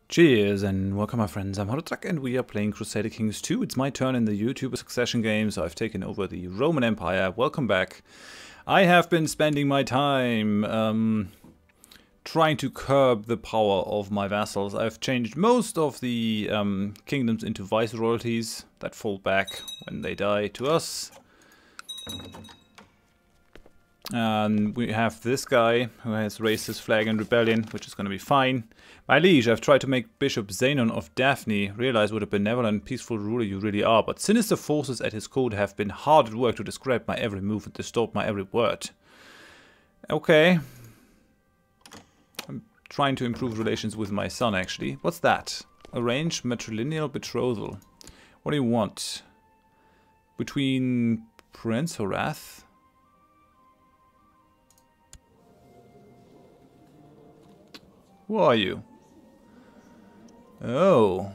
Cheers and welcome my friends, I'm Horath and we are playing Crusader Kings 2. It's my turn in the YouTube succession game, so I've taken over the Roman Empire. Welcome back. I have been spending my time trying to curb the power of my vassals. I've changed most of the kingdoms into viceroyalties that fall back when they die to us. And we have this guy who has raised his flag in rebellion, which is going to be fine. My liege, I've tried to make Bishop Zenon of Daphne realize what a benevolent and peaceful ruler you really are, but sinister forces at his court have been hard at work to describe my every move and distort my every word. Okay. I'm trying to improve relations with my son, actually. What's that? Arrange matrilineal betrothal. What do you want? Between Prince Horath? Who are you? Oh.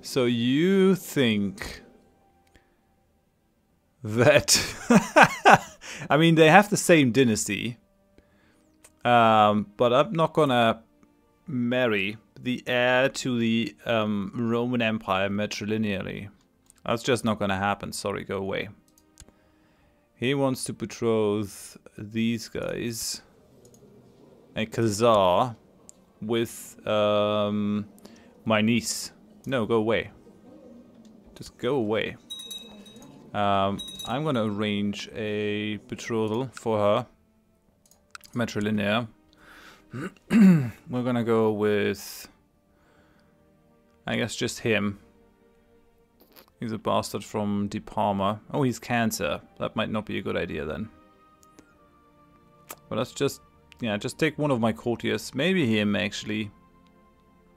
So you think that... I mean, they have the same dynasty. But I'm not gonna marry the heir to the Roman Empire matrilineally. That's just not gonna happen. Sorry, go away. He wants to betroth these guys, a Khazar, with my niece. No, go away. Just go away. I'm gonna arrange a betrothal for her, matrilinear. We're gonna go with, I guess, just him. He's a bastard from De Palma. Oh, he's Cancer. That might not be a good idea then. But let's just, yeah, just take one of my courtiers. Maybe him, actually.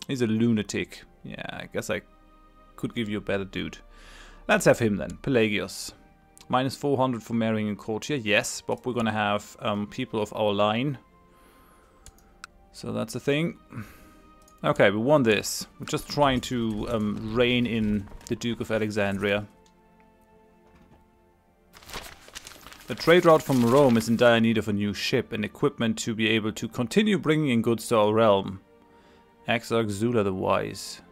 He's a lunatic. Yeah, I guess I could give you a better dude. Let's have him then. Pelagius. Minus 400 for marrying a courtier. Yes, but we're gonna have people of our line. So that's a thing. Okay, we won this. We're just trying to rein in the Duke of Alexandria. The trade route from Rome is in dire need of a new ship and equipment to be able to continue bringing in goods to our realm. Exarch Zula the Wise.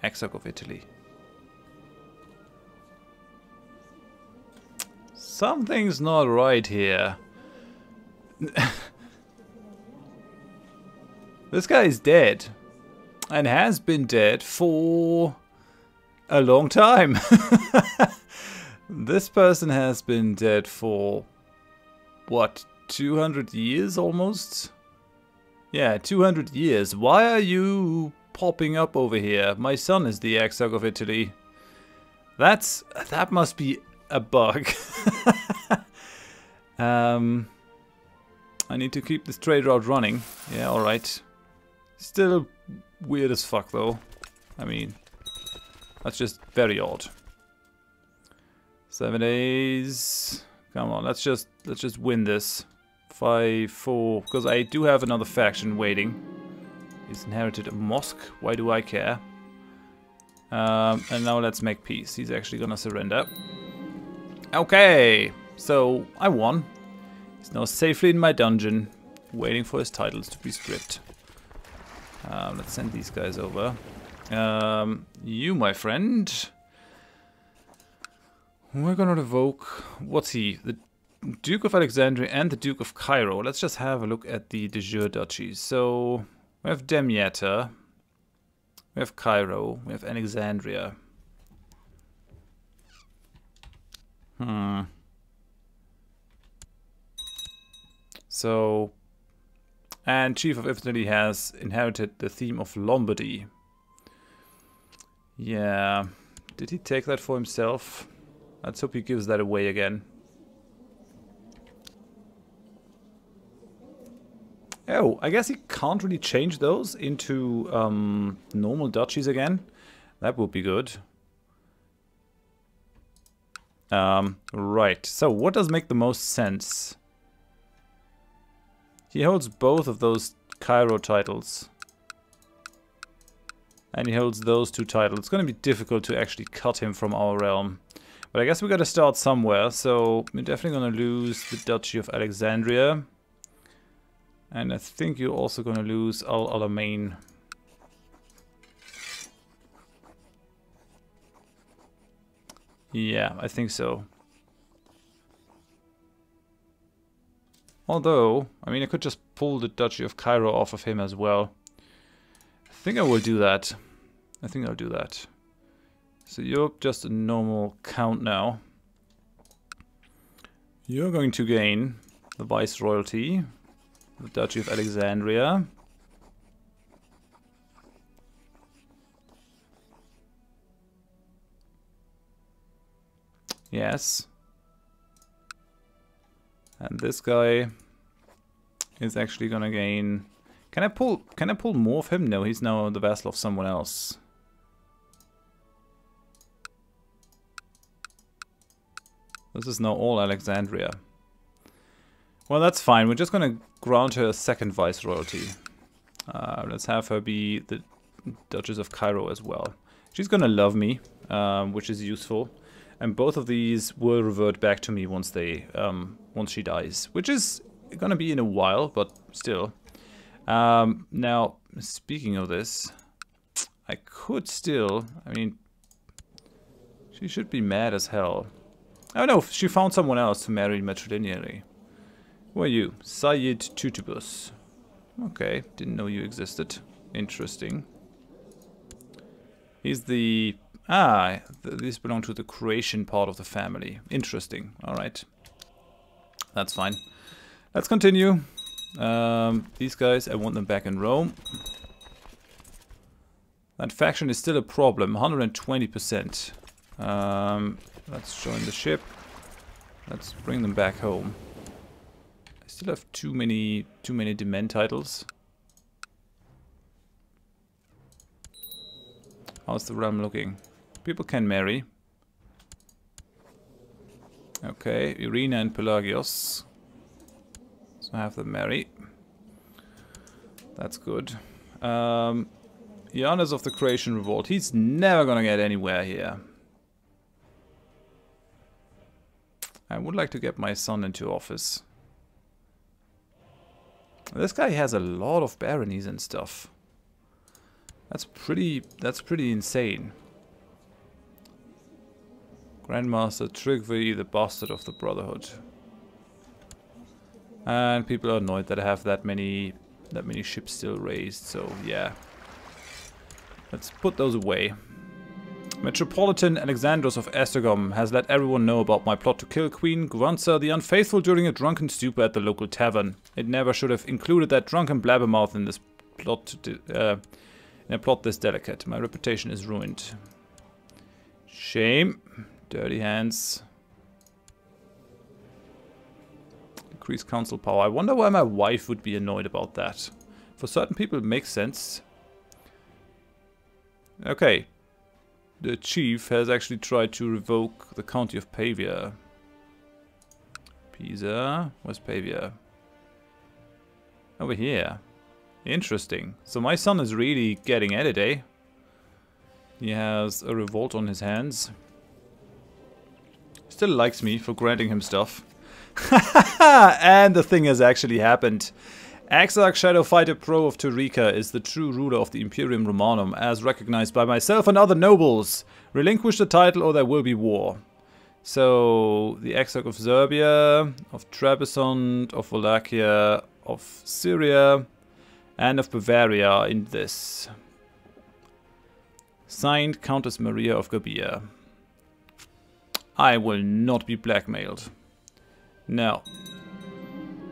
Exarch of Italy. Something's not right here. This guy is dead, and has been dead for a long time. This person has been dead for, what, 200 years almost? Yeah, 200 years. Why are you popping up over here? My son is the Exarch of Italy. That must be a bug. I need to keep this trade route running. Yeah, alright. Still weird as fuck though. I mean, that's just very odd. 7 days. Come on, let's just win this. 5-4, because I do have another faction waiting. He's inherited a mosque. Why do I care? And now let's make peace. He's actually gonna surrender. Okay, so I won. He's now safely in my dungeon, waiting for his titles to be stripped. Let's send these guys over. You, my friend. We're gonna revoke... What's he? The Duke of Alexandria and the Duke of Cairo. Let's just have a look at the de jure duchies. So, we have Damietta. We have Cairo. We have Alexandria. So... And Chief of Italy has inherited the theme of Lombardy. Yeah. Did he take that for himself? Let's hope he gives that away again. Oh, I guess he can't really change those into normal duchies again. That would be good. Right. So what does make the most sense? He holds both of those Cairo titles. And he holds those two titles. It's going to be difficult to actually cut him from our realm. But I guess we gotta start somewhere, so we're definitely gonna lose the Duchy of Alexandria. And I think you're also gonna lose Al Alamein. Yeah, I think so. Although, I mean, I could just pull the Duchy of Cairo off of him as well. I think I will do that. I think I'll do that. So you're just a normal count now. You're going to gain the Viceroyalty, the Duchy of Alexandria. Yes. And this guy is actually gonna gain... Can I pull more of him? No, he's now the vassal of someone else. This is now all Alexandria. Well, that's fine. We're just gonna grant her a second viceroyalty. Let's have her be the Duchess of Cairo as well. She's gonna love me, which is useful. And both of these will revert back to me once once she dies, which is gonna be in a while, but still. Now, speaking of this, I could still, I mean, she should be mad as hell. Oh no, she found someone else to marry matrilineally. Who are you? Sayyid Tutubus. Okay, didn't know you existed. Interesting. He's the... these belong to the Croatian part of the family. Interesting. Alright. That's fine. Let's continue. These guys, I want them back in Rome. That faction is still a problem. 120%. Let's join the ship. Let's bring them back home. I still have too many demand titles. How's the realm looking? People can marry. Okay, Irina and Pelagios. So have them marry. That's good. Giannis of the Croatian Revolt. He's never gonna get anywhere here. I would like to get my son into office. This guy has a lot of baronies and stuff. That's pretty insane. Grandmaster Trygve, the bastard of the Brotherhood. And people are annoyed that I have that many ships still raised, so yeah. Let's put those away. Metropolitan Alexandros of Esztergom has let everyone know about my plot to kill Queen Gwanza the Unfaithful during a drunken stupor at the local tavern. It never should have included that drunken blabbermouth in this plot in a plot this delicate. My reputation is ruined. Shame. Dirty hands. Increase council power. I wonder why my wife would be annoyed about that. For certain people it makes sense. Okay. The chief has actually tried to revoke the county of Pavia. Pisa? Where's Pavia? Over here. Interesting. So my son is really getting at it, eh? He has a revolt on his hands. Still likes me for granting him stuff. And the thing has actually happened. Exarch Shadowfighter Pro of Turica is the true ruler of the Imperium Romanum, as recognized by myself and other nobles. Relinquish the title or there will be war. So, the Exarch of Serbia, of Trebizond, of Wallachia, of Syria, and of Bavaria are in this. Signed, Countess Maria of Gabia. I will not be blackmailed. No.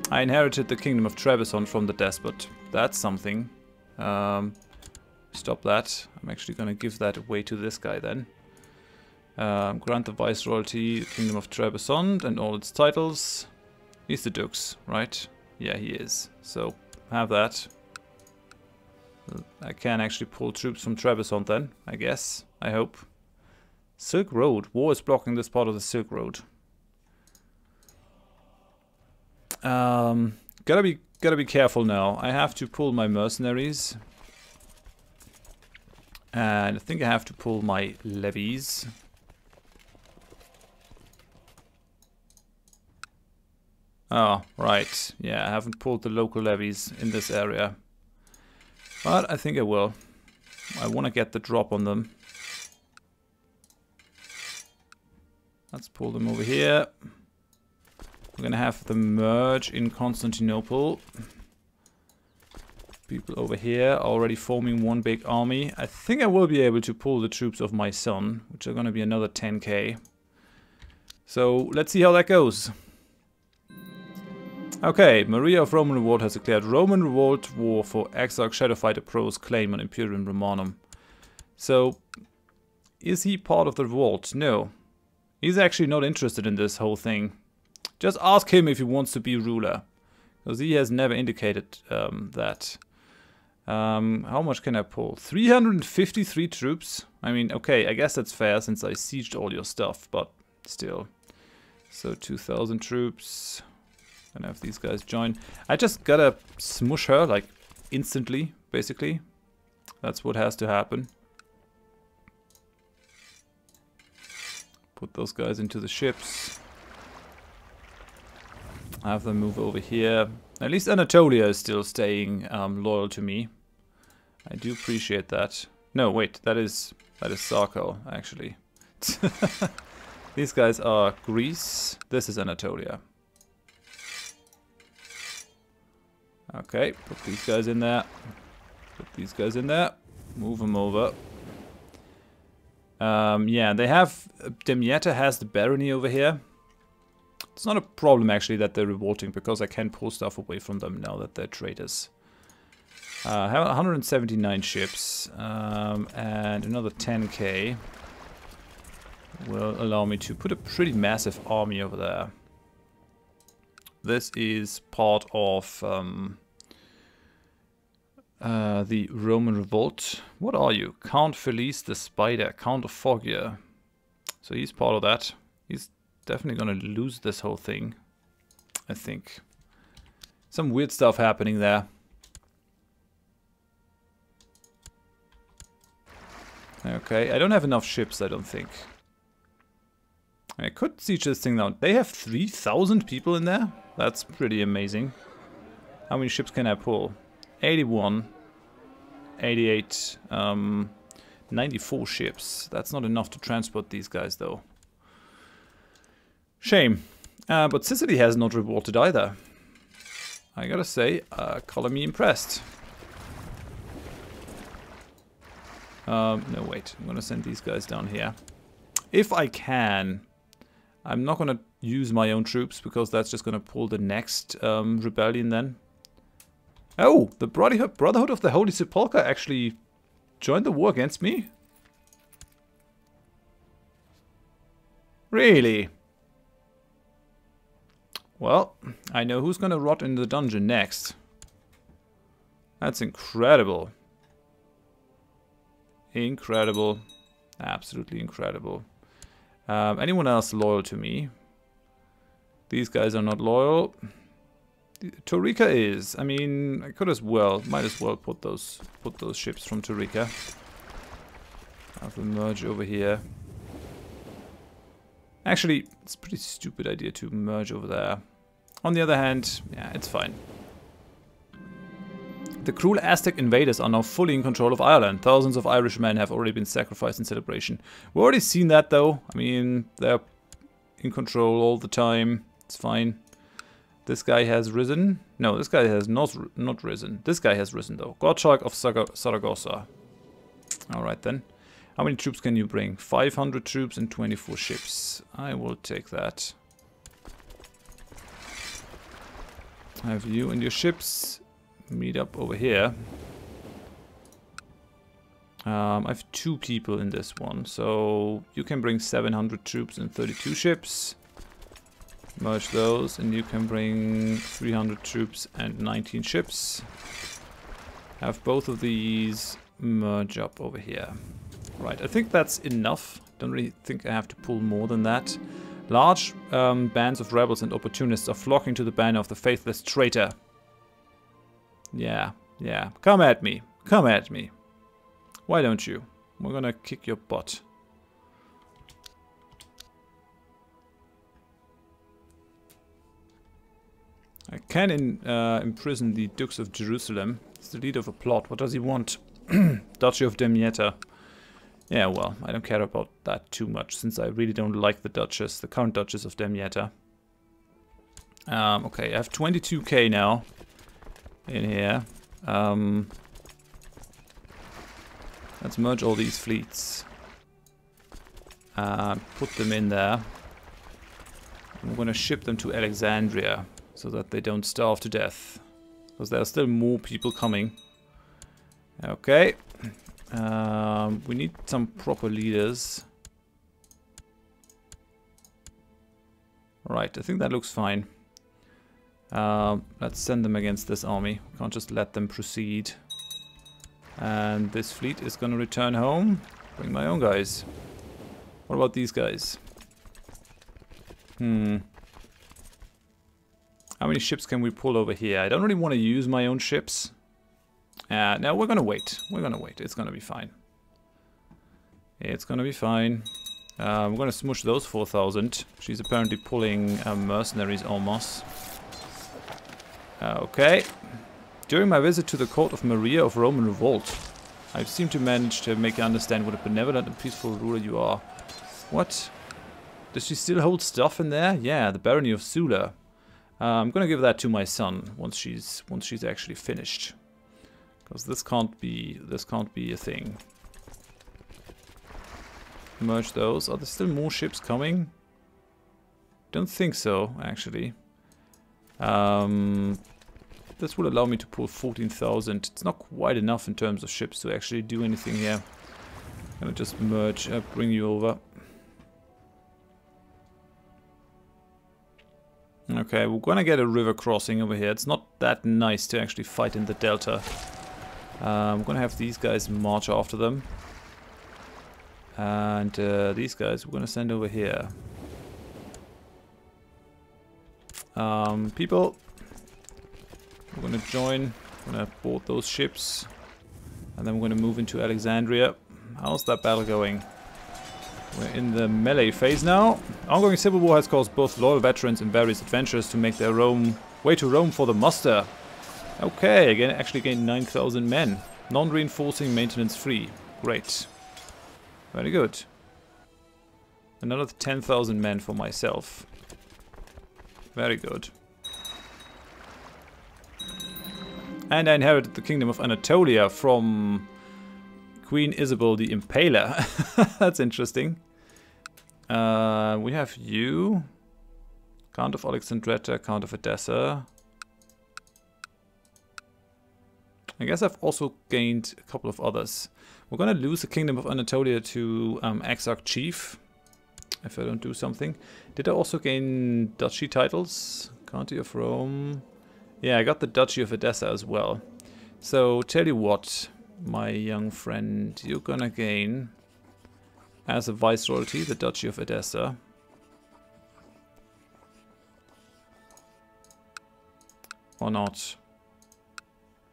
I inherited the kingdom of Trebizond from the despot. That's something. Stop that. I'm actually going to give that away to this guy then. Grant the viceroyalty, kingdom of Trebizond and all its titles. He's the dukes, right? Yeah, he is. So, have that. I can actually pull troops from Trebizond then, I guess. I hope. Silk Road. War is blocking this part of the Silk Road. Gotta be careful now. I have to pull my mercenaries. And I think I have to pull my levies. Oh, right. Yeah, I haven't pulled the local levies in this area. But I think I will. I want to get the drop on them. Let's pull them over here. We're gonna have them merge in Constantinople. People over here are already forming one big army. I think I will be able to pull the troops of my son, which are gonna be another 10k. So let's see how that goes. Okay, Maria of Roman Revolt has declared Roman Revolt war for Exarch Shadowfighter Pro's claim on Imperium Romanum. So, is he part of the revolt? No. He's actually not interested in this whole thing. Just ask him if he wants to be ruler. Because he has never indicated that. How much can I pull? 353 troops? I mean, okay, I guess that's fair since I sieged all your stuff, but still. So 2,000 troops. Gonna have these guys join. I just gotta smush her, like, instantly, basically. That's what has to happen. Put those guys into the ships. Have them move over here. At least Anatolia is still staying loyal to me. I do appreciate that. No, wait, that is Sarko, actually. These guys are Greece. This is Anatolia. Okay, put these guys in there. Put these guys in there. Move them over. Yeah, they have... Damietta has the barony over here. It's not a problem, actually, that they're revolting, because I can pull stuff away from them now that they're traitors. I have 179 ships, and another 10k will allow me to put a pretty massive army over there. This is part of the Roman Revolt. What are you? Count Felice the Spider, Count of Foggia. So he's part of that. He's definitely gonna lose this whole thing, I think. Some weird stuff happening there. Okay, I don't have enough ships, I don't think. I could siege this thing down. They have 3,000 people in there? That's pretty amazing. How many ships can I pull? 81, 88, 94 ships. That's not enough to transport these guys, though. Shame. But Sicily has not revolted either. I gotta say, color me impressed. No, wait. I'm gonna send these guys down here. If I can. I'm not gonna use my own troops, because that's just gonna pull the next rebellion then. Oh, the Brotherhood of the Holy Sepulchre actually joined the war against me? Really? Well, I know who's gonna rot in the dungeon next. That's incredible. Incredible. Absolutely incredible. Anyone else loyal to me? These guys are not loyal. Torika is. I mean, I could as well. Might as well put those ships from Torika. Have them merge over here. Actually, it's a pretty stupid idea to merge over there. On the other hand, yeah, it's fine. The cruel Aztec invaders are now fully in control of Ireland. Thousands of Irish men have already been sacrificed in celebration. We've already seen that, though. I mean, they're in control all the time. It's fine. This guy has risen. No, this guy has not risen. This guy has risen, though. Gottschalk of Saragossa. Alright, then. How many troops can you bring? 500 troops and 24 ships. I will take that. Have you and your ships meet up over here. I have 2 people in this one, so you can bring 700 troops and 32 ships. Merge those, and you can bring 300 troops and 19 ships. Have both of these merge up over here. Right, I think that's enough. Don't really think I have to pull more than that. Large bands of rebels and opportunists are flocking to the banner of the faithless traitor. Yeah, yeah. Come at me. Come at me. Why don't you? We're gonna kick your butt. I can imprison the Dukes of Jerusalem. It's the leader of a plot. What does he want? Duchy of Damietta. Yeah, well, I don't care about that too much, since I really don't like the Duchess, the current Duchess of Damietta. Okay, I have 22k now in here. Let's merge all these fleets. Put them in there. I'm going to ship them to Alexandria, so that they don't starve to death. Because there are still more people coming. Okay. We need some proper leaders. Right, I think that looks fine. Let's send them against this army. We can't just let them proceed. And this fleet is going to return home. Bring my own guys. What about these guys? How many ships can we pull over here? I don't really want to use my own ships. No, we're gonna wait. We're gonna wait. It's gonna be fine. It's gonna be fine. We're gonna smush those 4,000. She's apparently pulling mercenaries almost. Okay. During my visit to the court of Maria of Roman Revolt, I seem to manage to make you understand what a benevolent and peaceful ruler you are. What? Does she still hold stuff in there? Yeah, the barony of Sula. I'm gonna give that to my son once she's actually finished. Because this can't be a thing. Merge those. Are there still more ships coming? Don't think so, actually. This will allow me to pull 14,000. It's not quite enough in terms of ships to actually do anything here. I'm gonna just merge, bring you over. Okay, we're gonna get a river crossing over here. It's not that nice to actually fight in the delta. I'm gonna have these guys march after them. And these guys we're gonna send over here. People, we're gonna join, we're gonna board those ships. And then we're gonna move into Alexandria. How's that battle going? We're in the melee phase now. Ongoing civil war has caused both loyal veterans and various adventurers to make their way to Rome for the muster. Okay, again, actually gained 9,000 men. Non-reinforcing, maintenance free. Great. Very good. Another 10,000 men for myself. Very good. And I inherited the kingdom of Anatolia from Queen Isabel the Impaler. That's interesting. We have you. Count of Alexandretta, Count of Edessa. I guess I've also gained a couple of others. We're gonna lose the kingdom of Anatolia to Exarch Chief, if I don't do something. Did I also gain duchy titles? County of Rome. Yeah, I got the Duchy of Edessa as well. So, tell you what, my young friend, you're gonna gain, as a viceroyalty, the Duchy of Edessa. Or not.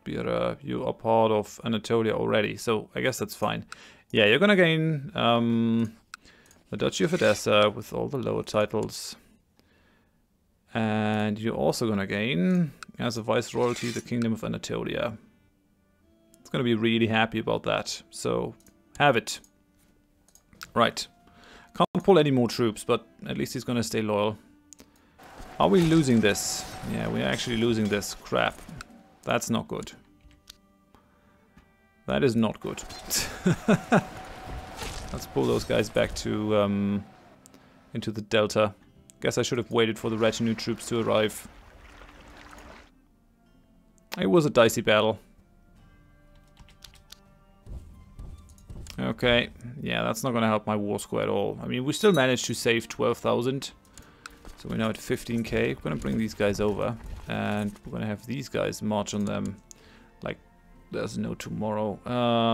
You are part of Anatolia already, so I guess that's fine. Yeah, you're gonna gain the Duchy of Edessa with all the lower titles. And you're also gonna gain, as a viceroyalty, the Kingdom of Anatolia. It's gonna be really happy about that, so have it. Right. Can't pull any more troops, but at least he's gonna stay loyal. Are we losing this? Yeah, we're actually losing this. Crap. That's not good. That is not good. Let's pull those guys back to into the delta. Guess I should have waited for the retinue troops to arrive. It was a dicey battle. Okay, yeah, that's not gonna help my war score at all. I mean, we still managed to save 12,000. So we're now at 15k. We're gonna bring these guys over. And we're gonna have these guys march on them like there's no tomorrow.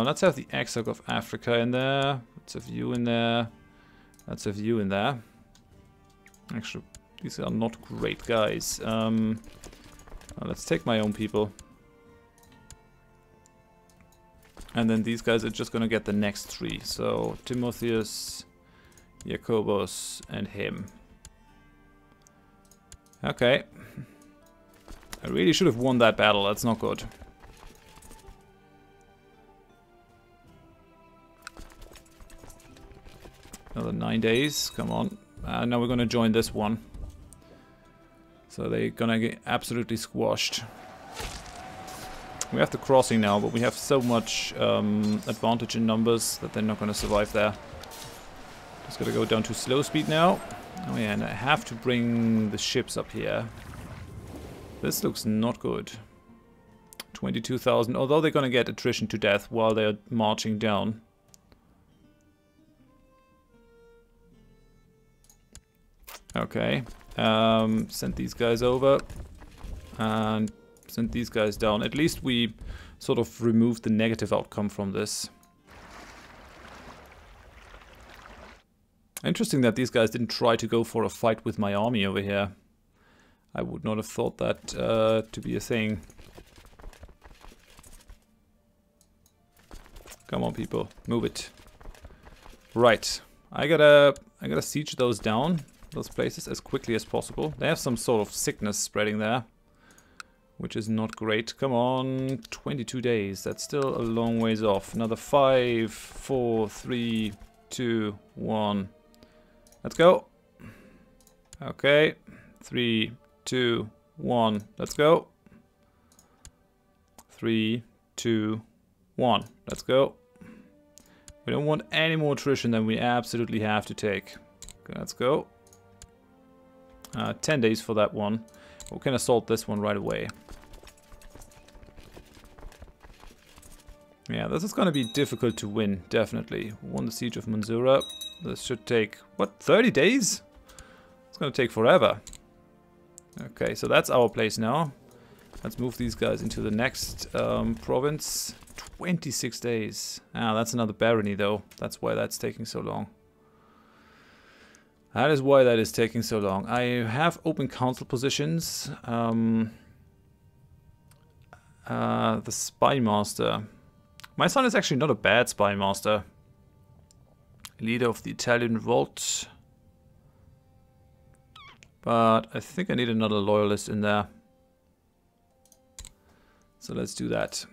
Let's have the Exarch of Africa in there. Let's have you in there. Let's have you in there. Actually, these are not great guys. Let's take my own people. And then these guys are just gonna get the next three. So Timotheus, Jacobus, and him. Okay. I really should have won that battle. That's not good. Another 9 days. Come on. Now we're going to join this one. So they're going to get absolutely squashed. We have the crossing now, but we have so much advantage in numbers that they're not going to survive there. Just got to go down to slow speed now. Oh yeah, and I have to bring the ships up here. This looks not good. 22,000, although they're going to get attrition to death while they're marching down. Okay, send these guys over and send these guys down. At least we sort of removed the negative outcome from this. Interesting that these guys didn't try to go for a fight with my army over here. I would not have thought that to be a thing. Come on, people, move it. Right, I gotta siege those down. Those places as quickly as possible. They have some sort of sickness spreading there, which is not great. Come on, 22 days. That's still a long ways off. Another 5, 4, 3, 2, 1. Let's go. Okay, 3, 2, 1. Let's go. 3, 2, 1. Let's go. We don't want any more attrition than we absolutely have to take. Okay, let's go. 10 days for that one. We can assault this one right away. Yeah, this is going to be difficult to win, definitely. We won the Siege of Manzura. This should take, what, 30 days? It's going to take forever. Okay, so that's our place now. Let's move these guys into the next province. 26 days. Ah, that's another barony though. That's why that's taking so long. That is why that is taking so long. I have open council positions. The spy master. My son is actually not a bad spy master. Leader of the Italian Revolt. But I think I need another loyalist in there. So let's do that.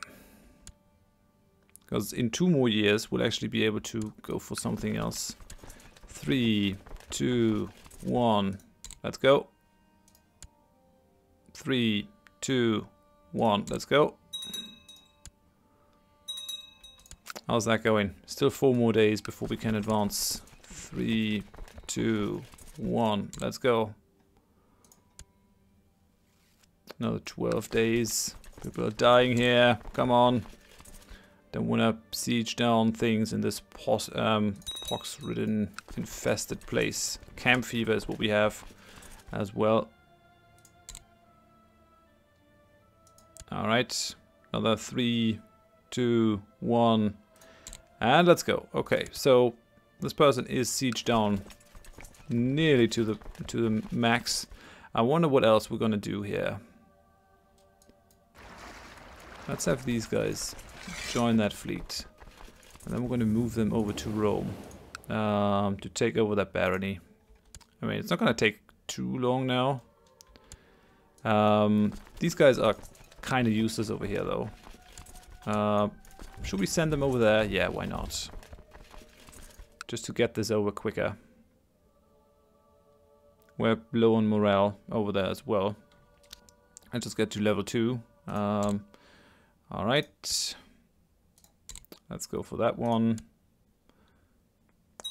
Because in 2 more years we'll actually be able to go for something else. 3, 2, 1. Let's go. 3, 2, 1. Let's go. How's that going? Still 4 more days before we can advance. 3, 2, 1. Let's go. Another 12 days. People are dying here. Come on. Don't want to siege down things in this pox-ridden, infested place. Camp fever is what we have as well. Alright. Another 3, 2, 1. And let's go. Okay, so this person is sieged down nearly to the max. I wonder what else we're gonna do here. Let's have these guys join that fleet. And then we're gonna move them over to Rome to take over that barony. I mean, it's not gonna take too long now. These guys are kind of useless over here though. Should we send them over there? Yeah, why not? Just to get this over quicker. We're low on morale over there as well. Let's just get to level 2. Alright. Let's go for that one.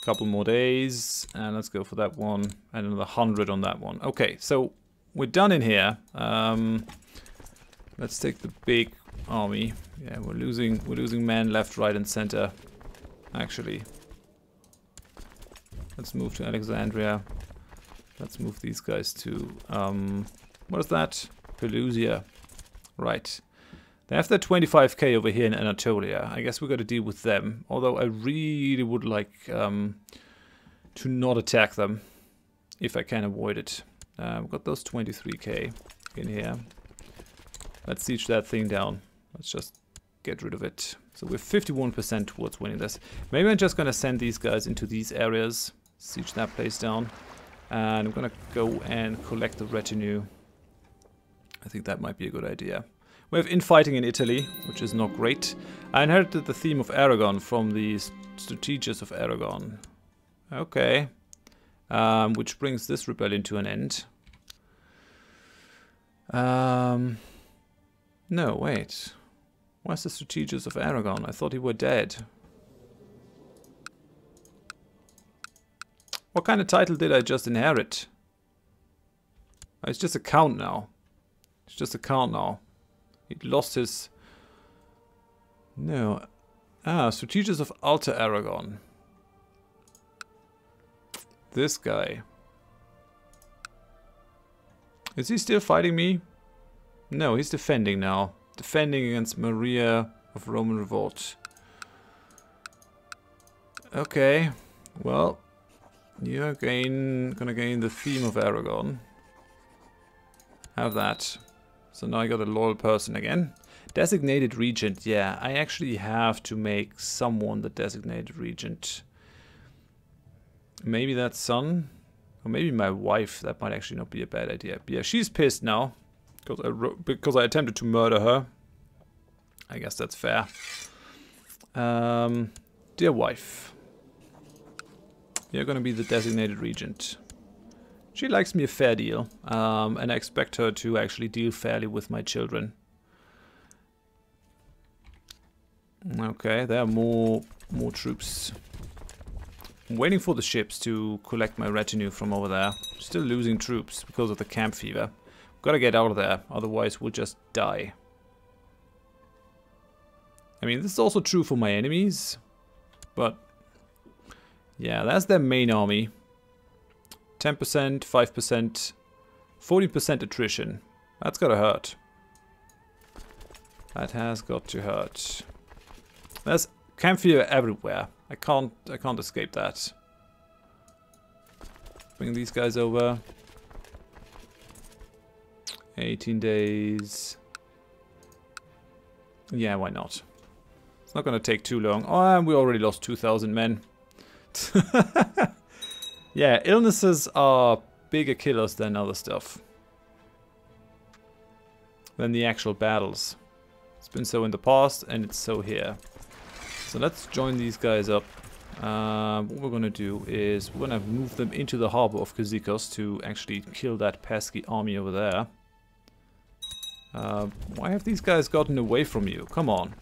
Couple more days. And let's go for that one. And another 100 on that one. Okay, so we're done in here. Let's take the big army. Yeah, we're losing men left, right, and center. Actually, let's move to Alexandria. Let's move these guys to what is that? Pelusia. Right. They have their 25k over here in Anatolia. I guess we got to deal with them. Although I really would like to not attack them if I can avoid it. We've got those 23k in here. Let's siege that thing down. Let's just get rid of it. So we're 51% towards winning this. Maybe I'm just going to send these guys into these areas. Siege that place down. And I'm going to go and collect the retinue. I think that might be a good idea. We have infighting in Italy, which is not great. I inherited the theme of Aragon from the Strategists of Aragon. Okay. Which brings this rebellion to an end. No, wait. Where's the Strategists of Aragon? I thought he were dead. What kind of title did I just inherit? Oh, it's just a count now. It's just a count now. He lost his... No. Ah, Strategists of Alta Aragon. This guy. Is he still fighting me? No, he's defending now. Defending against Maria of Roman Revolt. Okay. Well, you're gonna gain the theme of Aragon. Have that. So now I got a loyal person again. Designated regent. Yeah, I actually have to make someone the designated regent. Maybe that son? Or maybe my wife. That might actually not be a bad idea. But yeah, she's pissed now. Because I attempted to murder her. I guess that's fair. Dear wife. You're gonna be the designated regent. She likes me a fair deal. And I expect her to actually deal fairly with my children. Okay, there are more troops. I'm waiting for the ships to collect my retinue from over there. Still losing troops because of the camp fever. Gotta get out of there, otherwise we'll just die. I mean, this is also true for my enemies. But, yeah, that's their main army. 10%, 5%, 40% attrition. That's gotta hurt. That has got to hurt. There's camp fever everywhere. I can't escape that. Bring these guys over. 18 days. Yeah, why not? It's not gonna take too long. Oh, and we already lost 2,000 men. Yeah, illnesses are bigger killers than other stuff. Than the actual battles. It's been so in the past, and it's so here. So let's join these guys up. What we're gonna do is we're gonna move them into the harbor of Cyzicus to actually kill that pesky army over there. Why have these guys gotten away from you? Come on.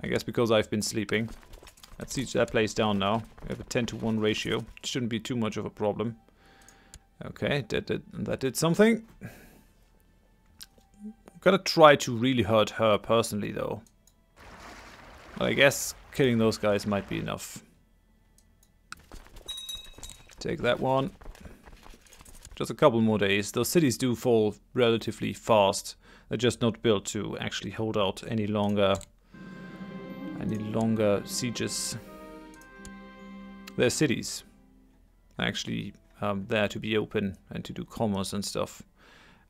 I guess because I've been sleeping. Let's siege that place down now. We have a 10-to-1 ratio. It shouldn't be too much of a problem. Okay, that did something. Gotta try to really hurt her personally, though. But I guess killing those guys might be enough. Take that one. Just a couple more days. Those cities do fall relatively fast. They're just not built to actually hold out any longer sieges. They're cities. They're actually there to be open and to do commerce and stuff.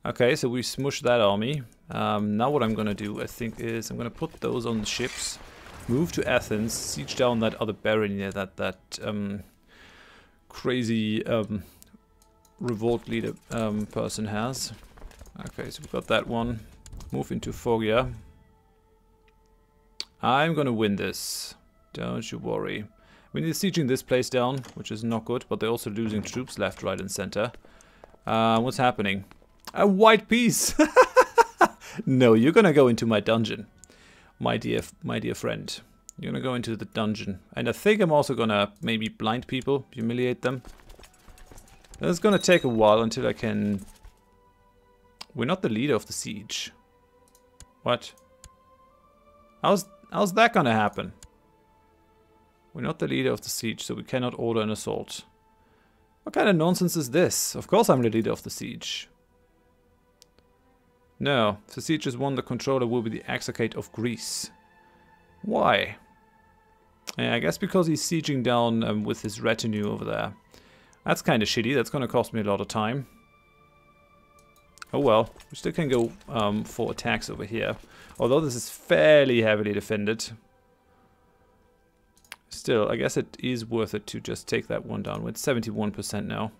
Okay, so we smushed that army. Now what I'm gonna do, I think, is I'm gonna put those on the ships, move to Athens, siege down that other barony that crazy revolt leader person has. Okay, so we've got that one. Move into Foggia. I'm gonna win this. Don't you worry. We need sieging this place down, which is not good, but they're also losing troops left, right, and center. What's happening? A white piece! No, you're gonna go into my dungeon, my dear friend. You're gonna go into the dungeon, and I think I'm also gonna maybe blind people, humiliate them. It's gonna take a while until I can. We're not the leader of the siege. What? How's that gonna happen? We're not the leader of the siege, so we cannot order an assault. What kind of nonsense is this? Of course I'm the leader of the siege. No, if the siege is won, the controller will be the exarchate of Greece. Why? Yeah, I guess because he's sieging down with his retinue over there. That's kind of shitty. That's going to cost me a lot of time. Oh well, we still can go for attacks over here. Although this is fairly heavily defended. Still, I guess it is worth it to just take that one down. We're at 71% now.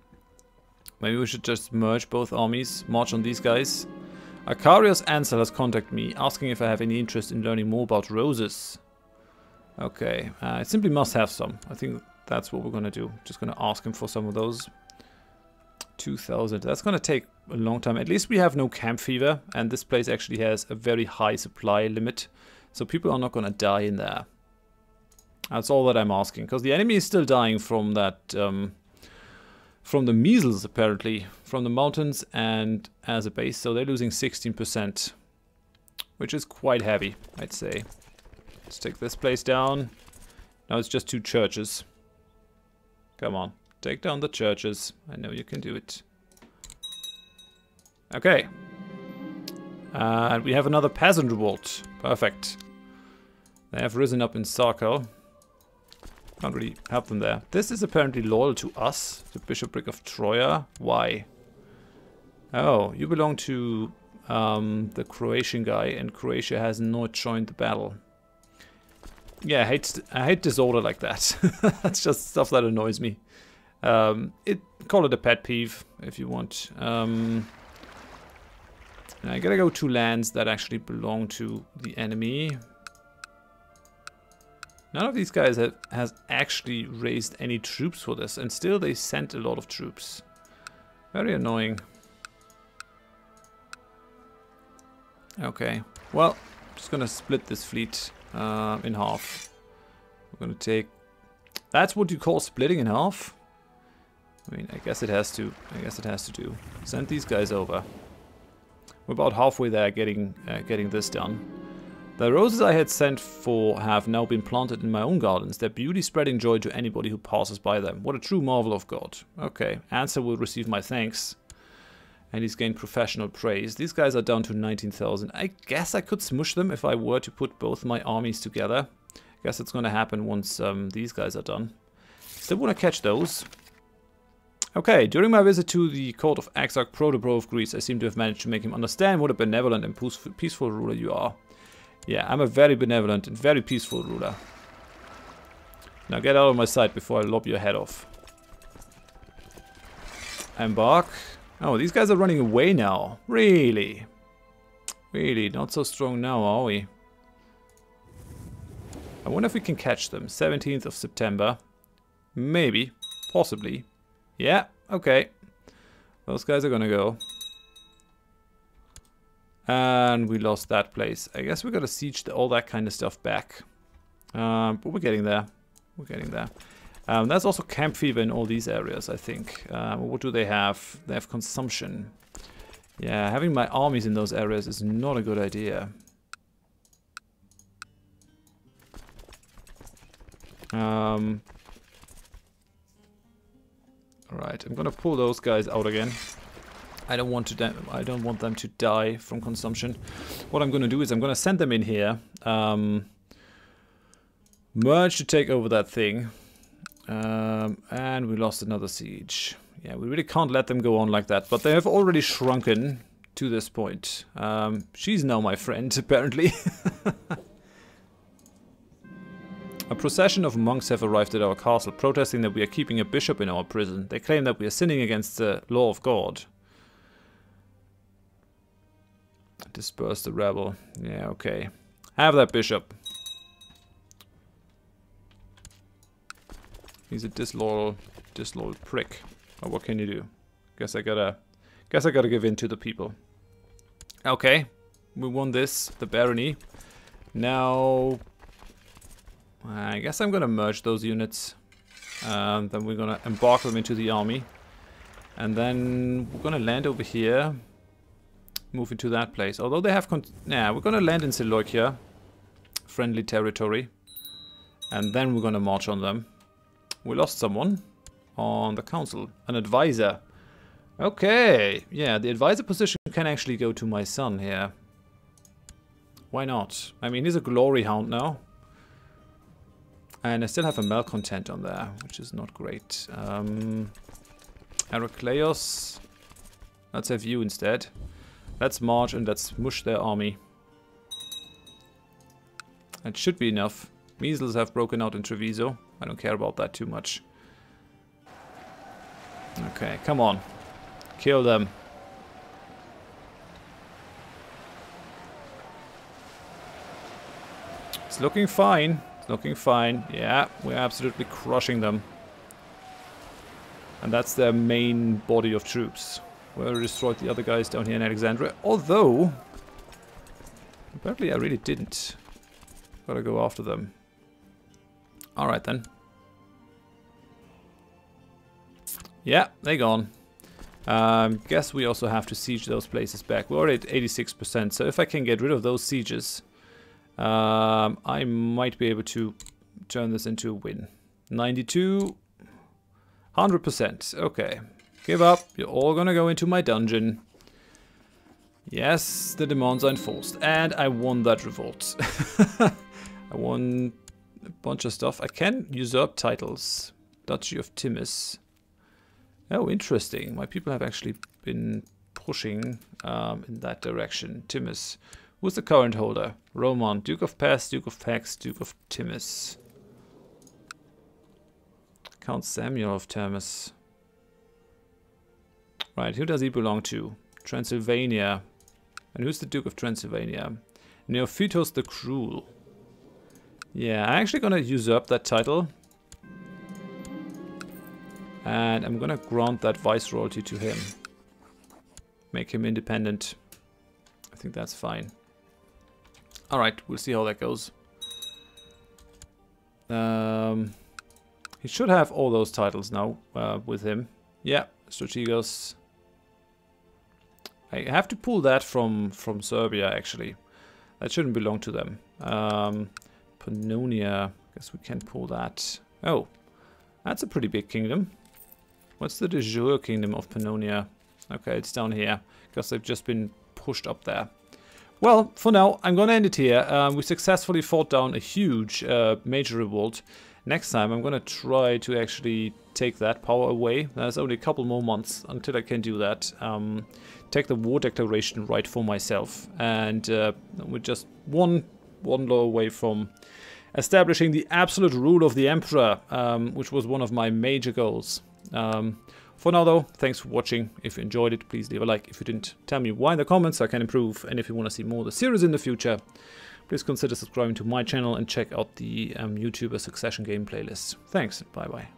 Maybe we should just merge both armies, march on these guys. Akarios Ansel has contacted me, asking if I have any interest in learning more about roses. Okay, I simply must have some. I think that's what we're gonna do. Just gonna ask him for some of those. 2,000. That's gonna take a long time. At least we have no camp fever, and this place actually has a very high supply limit, so people are not gonna die in there. That's all that I'm asking, because the enemy is still dying from that, from the measles apparently, from the mountains and as a base, so they're losing 16%, which is quite heavy, I'd say. Let's take this place down. Now it's just 2 churches. Come on, take down the churches. I know you can do it. Okay. And we have another peasant revolt. Perfect. They have risen up in Sarkel. Can't really help them there. This is apparently loyal to us, the bishopric of Troya. Why? Oh, you belong to the Croatian guy, and Croatia has not joined the battle. Yeah, I hate disorder like that. That's just stuff that annoys me. Call it a pet peeve if you want. I gotta go to lands that actually belong to the enemy. None of these guys has actually raised any troops for this, and still they sent a lot of troops. Very annoying. Okay, well, I'm just gonna split this fleet in half. We're gonna take... That's what you call splitting in half? I mean, I guess it has to. I guess it has to do. Send these guys over. We're about halfway there, getting this done. The roses I had sent for have now been planted in my own gardens, their beauty spreading joy to anybody who passes by them. What a true marvel of God. Okay, Answer will receive my thanks. And he's gained professional praise. These guys are down to 19,000. I guess I could smush them if I were to put both my armies together. I guess it's going to happen once these guys are done. Still want to catch those. Okay, during my visit to the court of Exarch Protobro of Greece, I seem to have managed to make him understand what a benevolent and peaceful ruler you are. Yeah, I'm a very benevolent and very peaceful ruler. Now get out of my sight before I lob your head off. Embark. Oh, these guys are running away now. Really? Really, not so strong now, are we? I wonder if we can catch them. 17th of September. Maybe. Possibly. Yeah, okay. Those guys are gonna go. And we lost that place. I guess we gotta siege all that kind of stuff back. But we're getting there. We're getting there. There's also camp fever in all these areas, I think. What do they have? They have consumption. Yeah, having my armies in those areas is not a good idea. Alright, I'm gonna pull those guys out again. I don't want them to die from consumption. What I'm gonna do is I'm gonna send them in here. Merge to take over that thing. And we lost another siege. Yeah, we really can't let them go on like that. But they have already shrunken to this point. She's now my friend, apparently. A procession of monks have arrived at our castle, protesting that we are keeping a bishop in our prison. They claim that we are sinning against the law of God. Disperse the rebel. Yeah, okay. Have that bishop. He's a disloyal prick. Oh, what can you do? Guess I gotta give in to the people. Okay, we won this, the barony. Now, I guess I'm gonna merge those units. Then we're gonna embark them into the army, and then we're gonna land over here. Move into that place. Although they have, we're gonna land in Seleucia, friendly territory, and then we're gonna march on them. We lost someone on the council, an advisor. Okay, yeah, the advisor position can actually go to my son here. Why not? I mean, he's a glory hound now. And I still have a malcontent on there, which is not great. Heracleios. Let's have you instead. Let's march and let's smush their army. That should be enough. Measles have broken out in Treviso. I don't care about that too much. Okay, come on. Kill them. It's looking fine. It's looking fine. Yeah, we're absolutely crushing them. And that's their main body of troops. We already destroyed the other guys down here in Alexandria. Although, apparently I really didn't. Gotta go after them. Alright then. Yeah, they're gone. Guess we also have to siege those places back. We're already at 86%, so if I can get rid of those sieges, I might be able to turn this into a win. 92, 100%. Okay, give up. You're all gonna go into my dungeon. Yes, the demands are enforced, and I won that revolt. I won a bunch of stuff. I can usurp titles. Duchy of Timis. Oh, interesting. My people have actually been pushing in that direction. Timis. Who's the current holder? Roman. Duke of Pest, Duke of Pax, Duke of Timis. Count Samuel of Termis. Right, who does he belong to? Transylvania. And who's the Duke of Transylvania? Neophytos the Cruel. Yeah, I'm actually gonna usurp that title. And I'm gonna grant that viceroyalty to him. Make him independent. I think that's fine. Alright, we'll see how that goes. He should have all those titles now with him. Yeah, Strategos. I have to pull that from Serbia, actually. That shouldn't belong to them. Pannonia. Guess we can pull that. Oh, that's a pretty big kingdom. What's the de jure kingdom of Pannonia? Okay, it's down here, because they've just been pushed up there. Well, for now, I'm gonna end it here. We successfully fought down a huge major revolt. Next time, I'm gonna try to actually take that power away. There's only a couple more months until I can do that. Take the war declaration right for myself. And we're just one law away from establishing the absolute rule of the Emperor, which was one of my major goals. For now though, thanks for watching. If you enjoyed it, please leave a like. If you didn't, tell me why in the comments so I can improve. And if you want to see more of the series in the future, please consider subscribing to my channel and check out the YouTuber Succession Game playlist. Thanks, bye bye.